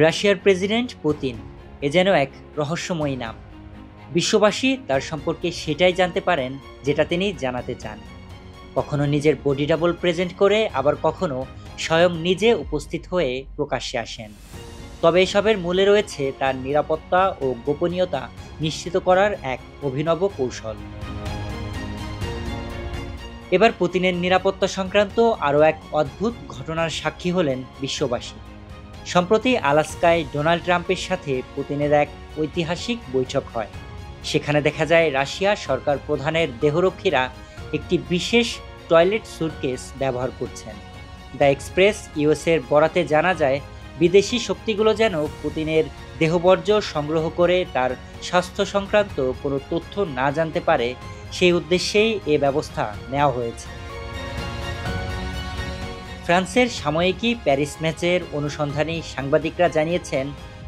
রাশিয়ার president Putin এ যেন এক রহস্যময়ী নাম। বিশ্ববাসী তার সম্পর্কে সেটাই জানতে পারেন যেটা তিনি জানাতে চান। কখনো নিজের বডি ডাবল প্রেজেন্ট করে, আবার কখনো স্বয়ং নিজে উপস্থিত হয়ে প্রকাশ্যে আসেন। তবে এসবের মূলে রয়েছে তার নিরাপত্তা ও গোপনীয়তা নিশ্চিত করার এক অভিনব কৌশল। এবার পুতিনের নিরাপত্তা সংক্রান্ত আরও এক অদ্ভুত ঘটনার সাক্ষী হলেন বিশ্ববাসী। সম্প্রতি আলাস্কায় ডোনাল্ড ট্রাম্পের সাথে পুতিনের এক ঐতিহাসিক বৈঠক হয়। সেখানে দেখা যায় রাশিয়া সরকার প্রধানের দেহরক্ষীরা একটি বিশেষ টয়লেট স্যুটকেস ব্যবহার করছেন। দ্য এক্সপ্রেস ইউএসের বরাতে জানা যায়, বিদেশি শক্তিগুলো যেন পুতিনের দেহবর্জ্য সংগ্রহ করে তার স্বাস্থ্য সংক্রান্ত কোনো তথ্য না জানতে পারে, সেই উদ্দেশ্যেই এ ব্যবস্থা নেওয়া হয়েছে। ফ্রান্সের সাময়িকী প্যারিস ম্যাচের অনুসন্ধানী সাংবাদিকরা জানিয়েছেন,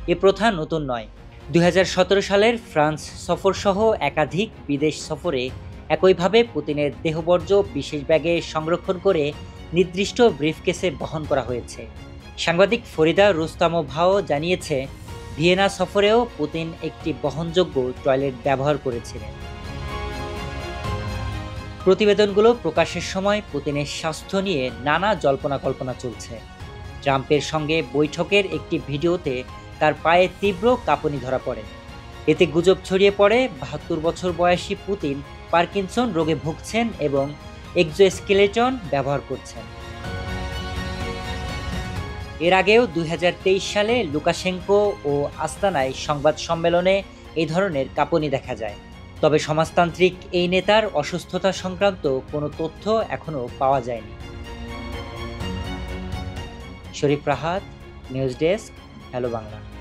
এ প্রথা নতুন নয়। 2017 সালের ফ্রান্স সফরসহ একাধিক বিদেশ সফরে একইভাবে পুতিনের দেহবর্জ্য বিশেষ ব্যাগে সংরক্ষণ করে নির্দিষ্ট ব্রিফকেসে বহন করা হয়েছে। সাংবাদিক ফরিদা রুস্তামোভাও জানিয়েছে, ভিয়েনা সফরেও পুতিন একটি বহনযোগ্য টয়লেট ব্যবহার করেছিলেন। প্রতিবেদনগুলো প্রকাশের সময় পুতিনের স্বাস্থ্য নিয়ে নানা জল্পনা কল্পনা চলছে। ট্রাম্পের সঙ্গে বৈঠকের একটি ভিডিওতে তার পায়ে তীব্র কাঁপুনি ধরা পড়ে। এতে গুজব ছড়িয়ে পড়ে 72 বছর বয়সী পুতিন পার্কিনসন রোগে ভুগছেন এবং এক্সোস্কেলেটন ব্যবহার করছেন। এর আগেও 2023 সালে লুকাশেঙ্কো ও আস্তানায় সংবাদ সম্মেলনে এই ধরনের কাঁপুনি দেখা যায়। তবে সমাজতান্ত্রিক এই নেতার অসুস্থতা সংক্রান্ত কোনো তথ্য এখনও পাওয়া যায়নি। Sharif Rahat, news desk, hello Bangla.